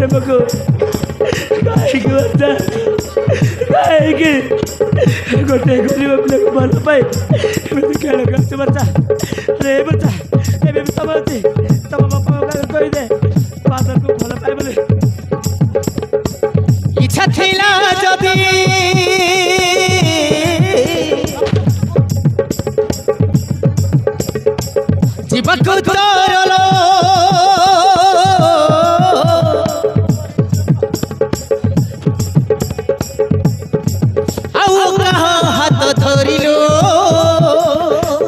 प्रेम को काहेकि बच्चा काहेकि गोटे गरीब पिला को भल पाए एमती खेल कर बच्चा अरे बच्चा एवं समय अच्छी तुम बापा कहीदे फादर को भल पाए बोले इच्छा थिला जदि जीवक तरलो आउ कहा हाथ धरिलो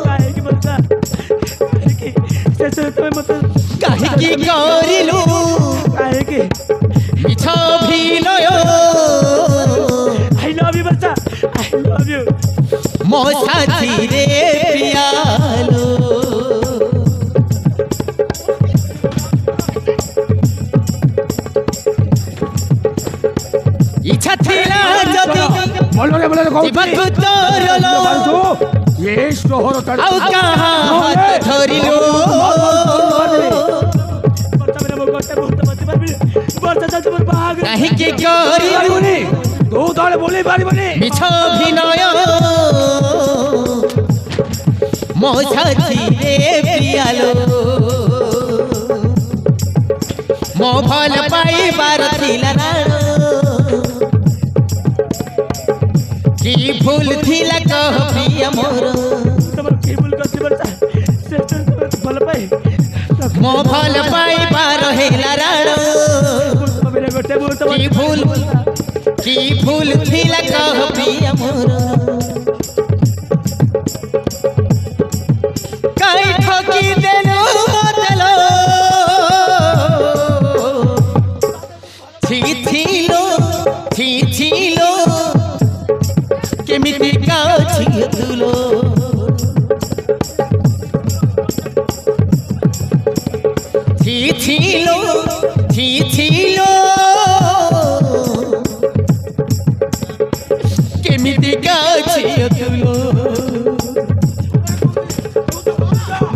काहेकि बच्चा काहेकि से तुम मत काहेकि करिलो काहेकि मिछ भिनय आई लव यू बच्चा आई लव यू मो साथी रे पियालो इच्छा थिला जदि बोलो जीवक तरलो ये शहर तक आउ कहा हाथ धरिलो बच्चा मेरे गोटे बहुत बच्चे पर बच्चा चल तुम भाग काहेकि करिलो दो दले बोले पारिबनी मिछ भिनय मो साथी रे पियालो मो भल पाइबार थिला राणो की भूल थिला कह प्रिय मोर तमर की भूल करती बच्चा से तुम भल पाए मो भल पाइबार हेला राणो मेरे गोटे बहुत की भूल थिला कह प्रिय मोर काई ठकी देलु मतलो थिलो केमिति काछि तुलो थिलो केमिति काछि तुलो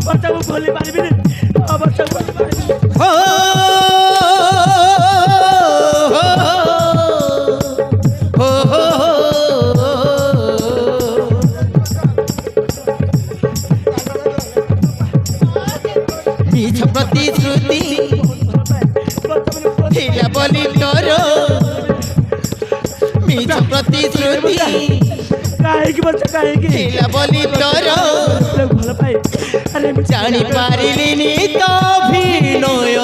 बच्चा को बोली पारिबनी बच्चा को बोली पारिबनी हो मिछ प्रतिश्रुति थिला बोली तोर मिछ प्रतिश्रुति काहेकि बच्चा काहेकि थिला बोली तोर भल पाए अरे जानी पारिलिनी तो भिनय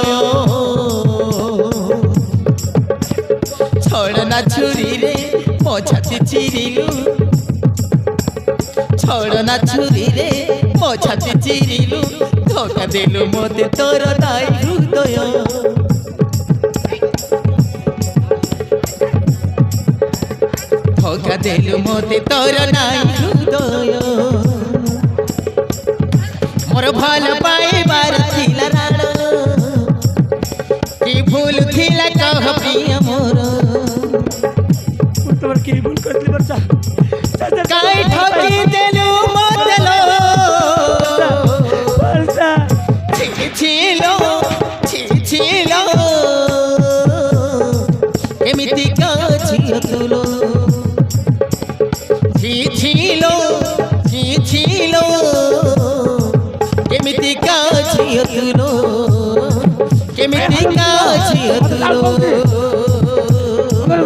छड़ना छुरी रे मो छाती चिरिलु छड़ना छुरी रे मो छाती चिरिलु धोखा देलु मोते तोर नाई हृदय धोखा देलु मोते तोर नाई हृदय मोर भल पाइबार थिला राणो की भूल थिला कह प्रिय मोर तमर की भूल करती बच्चा काई ठकी देलु मतलो बच्चा छिलो केमिति काछि तुलो छिलो केमिति काछि तुलो केमिति काछि तुलो I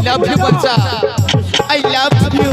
love you बच्चा I love you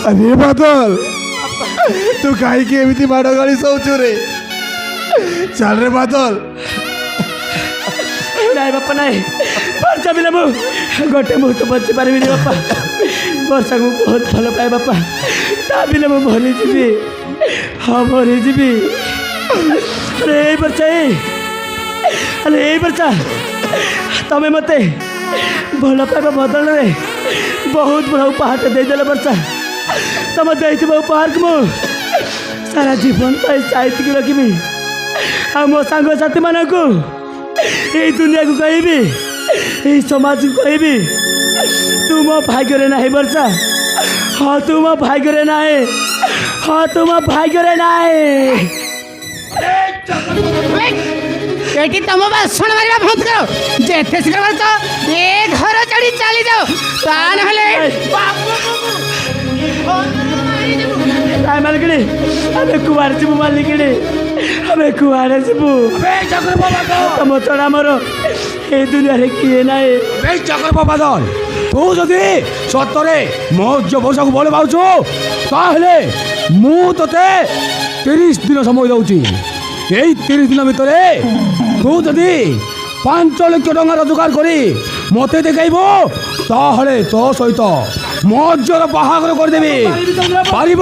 अरे बादल तू कहीं एमती माड़ गाड़ी शौचु रे चल रे बादल ନାଇଁ ବାପା ନାଇଁ ବର୍ଷା ବିନା ମୁଁ ଗୋଟେ ମୁହୂର୍ତ୍ତ ବଞ୍ଚି ପାରିବିନି ବାପା ବର୍ଷାକୁ ମୁଁ ବହୁତ ଭଲ ପାଏ ବାପା ତା ବିନା ମୁଁ ମରିଯିବି ହଁ ମରିଯିବି ଆରେ ଏଇ ବର୍ଷା ତମେ ମୋତେ ଭଲ ପାଇବା ବଦଳରେ ବହୁତ ବଡ଼ ଉପହାରଟେ ଦେଇଦେଲ ବର୍ଷା ତମେ ଦେଇଥିବା ଉପହାରକୁ ମୁଁ ସାରା ଜୀବନ ପାଇଁ ସାଇତିକି ରଖିବି ଆଉ ମୋ ସାଙ୍ଗସାଥିମାନଙ୍କୁ এই দুনিয়াକୁ କହିବି এই ସମାଜକୁ କହିବି ତୁ ମୋ ଭାଗ୍ୟରେ ନାହିଁ ବର୍ଷା ହଁ ତୁ ମୋ ଭାଗ୍ୟରେ ନାହିଁ ହଁ ତୁ ମୋ ଭାଗ୍ୟରେ ନାହିଁ ଏଠି ତମ ବାସନ ମାରିବା ବନ୍ଦ କର ଯେତେ ଶୀଘ୍ର ପାରୁଛ ଏ ଘର ଛାଡ଼ି ଚାଲି ଯାଅ ତା ନହେଲେ ନାଇଁ ମାଲିକିଣି ଆମେ କୁଆଡ଼େ ଯିବୁ ମାଲିକିଣି ଆମେ କୁଆଡ଼େ ଯିବୁ ତମ ଛଡ଼ା ମୋର এই দুনিয়াରେ କିଏ ନାହିଁ বাদল তুই যদি সত্যরে মৌর্য বর্ষাକୁ ଭଲ ପାଉଛୁ ତାହେଲେ ମୁଁ ତୋତେ 30 ଦିନ ସମୟ ଦେଉଛି এই 30 ଦିନ ଭିତରେ ତୁ ଯଦି 5 ଲକ୍ଷ ଟଙ୍କା ରୋଜଗାର କରି ମୋତେ ଦେଖାଇବୁ ତାହେଲେ ତୋ ସହିତ ମୌର୍ଯ୍ୟର ବାହାଘର କରିଦେବି ପାରିବ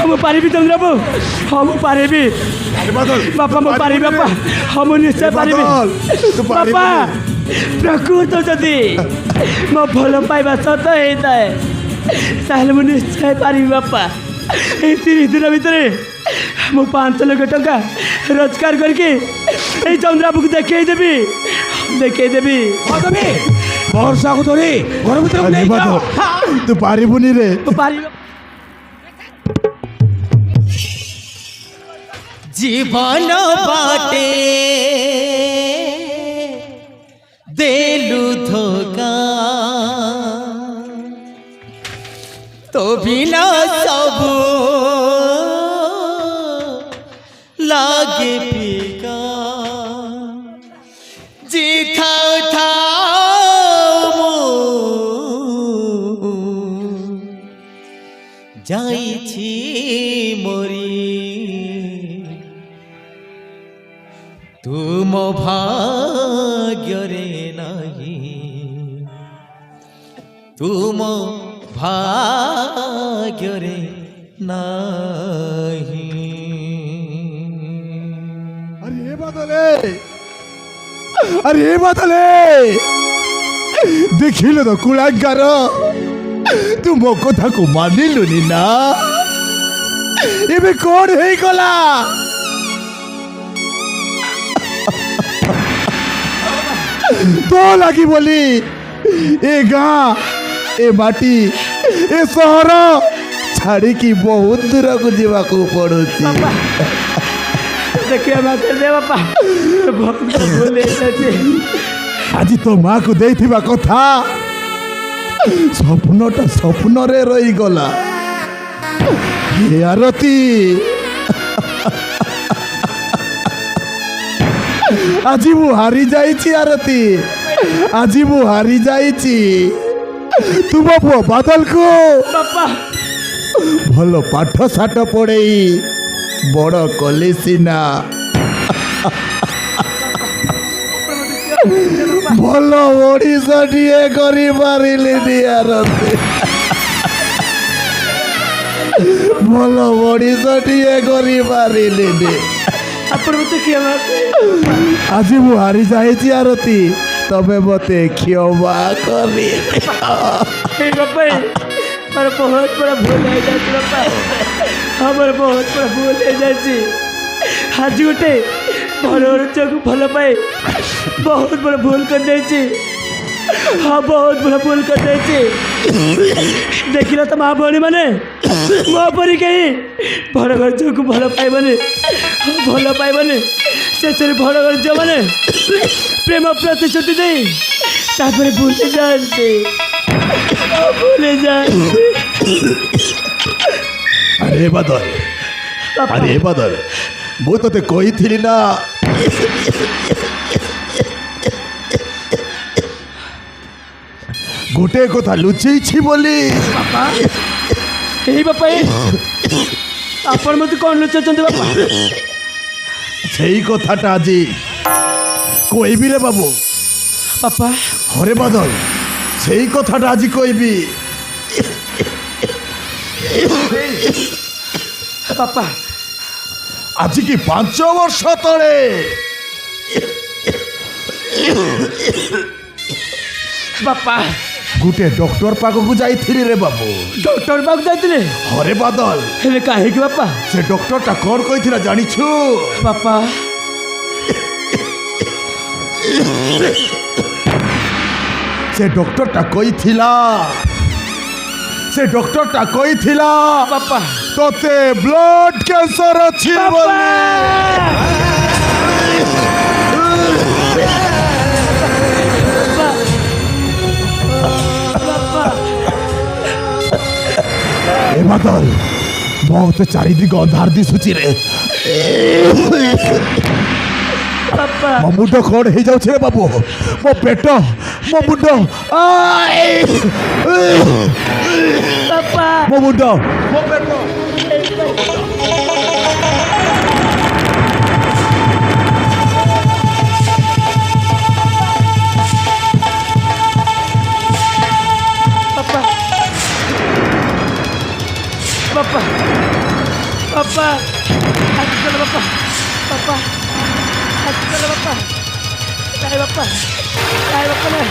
ମୁଁ ପାରିବି ଚନ୍ଦ୍ରବାବୁ ହଁ ମୁଁ ପାରିବି ବାପା ମୁଁ ପାରିବି ବାପା ହଁ ମୁଁ ନିଶ୍ଚୟ ପାରିବି ବାପା ପ୍ରକୃତ ଯଦି ମୋ ଭଲ ପାଇବା ସତ ହେଇଥାଏ ତାହେଲେ ମୁଁ ନିଶ୍ଚୟ ପାରିବି ବାପା এই 30 ଦିନ ଭିତରେ ମୁଁ 5 ଲକ୍ଷ ଟଙ୍କା ରୋଜଗାର କରିକି এই ଚନ୍ଦ୍ରବାବୁକୁ ଦେଖେଇଦେବି ବର୍ଷାକୁ ଧରି ଘର ଭିତରକୁ अरे बादल तू पारिबुनी रे ମୁଁ ପାରିବି জীবন বাটে দেলু ধোকা তো বিনা সবু লাগে ফিকা জি থাও যাইছি মরি তুম ভাগ্যরে নাহি তুম ভাগ্যরে নাহি अरे बादले देखिल तो कुलांगार तू मो कथा को मानिलुनी ना एबे कौन है गला तो लगी बोली ए गाँ ए माटी ए सहर छाड़ी की बहुत दूर को जीवा को पड़ुची ଦେଖିବା ମାତ୍ର ଦେ ବାପା ବହୁତ ଭୁଲ ହେଇଯାଇଛି आज तो माँ को देथिबा कथा स्वप्नटा स्वप्न रे रही गला हे आरती आज मु हारी जाइछि आरती आज मु हारी जाइछि तुम पुओ बादल को ବାପା भलो पाठ साठ पढ़ेई बड़ कले सिना भल ओडिशा टीए करी पारिलिनी आरती भल ओडिशा टीए करी पारिलिनी ଆପଣ ମୋତେ କ୍ଷମା आज मु हारी जाइछि आरती तबे मते क्षमा करी हे बापा ମୋର ବହୁତ ବଡ଼ ଭୁଲ ହେଇଯାଇଛି ବାପା ହଁ ମୋର ବହୁତ ବଡ଼ ଭୁଲ ହେଇଯାଇଛି ଆଜି ଗୋଟେ ବଡ଼ ଝିଅକୁ ଭଲ ପାଏ ବହୁତ ବଡ଼ ଭୁଲ କରିଦେଇଛି ହଁ ବହୁତ ବଡ଼ ଭୁଲ କରିଦେଇଛି ଦେଖିଲ ତ ମା ଭଉଣୀ ମାନେ ମୋ ପରି କେହି ବଡ଼ ଘର ଝିଅକୁ ଭଲ ପାଇବନି ଶେଷରେ ବଡ଼ ଘର ଝିଅମାନେ ପ୍ରେମ ପ୍ରତିଶ୍ରୁତି ଦେଇ ତାପରେ ଭୁଲି ଯାଆନ୍ତି अरे बादल अरे बादल मु ते कही थी ना গোটে কথা লুচেইছি বলি ବାପା ଏଇ ବାପା ଏଇ ଆପଣ ମୋତେ କ'ଣ ଲୁଚାଉଛନ୍ତି ବାପା সেই কথাটা আজি কইবি রে বাবু ବାପା হরে বাদল সেই কথাটা আজি কইবি ବାପା আজি কি 5 বর্ষ তଳେ ବାପା গোটে ডক্টর পাখকু যাইଥିଲି রে বাবু ଡକ୍ଟର ପାଖକୁ ଯାଇଥିଲେ হরে বাদল ହେଲେ କାହିଁକି ବାପା সে ডক্টরটা কোন কইଥିଲା জানিছু ବାପା সে ডক্টরটা কইଥିଲା সে ডক্টরটা কইଥିଲା ବାପା তোতে ব্লাড ক্যান্সার আছে বলে এ বাদল বহুত চারিদিকে অন্ধার দিশুচি রে ବାପା ମୋ ମୁଣ୍ଡ କଣ ହେଇଯାଉଛି ରେ ବାବୁ ମୋ ପେଟ ମୋ ମୁଣ୍ଡ ବାପା ମୋ ମୁଣ୍ଡ ମୋ ପେଟ ବାପା ବାପା ବାପା ଆସିଗଲ ବାପା ବାପା ଆସିଗଲ ବାପା ନାଇଁ ବାପା ନାଇଁ ବାପା ନାଇଁ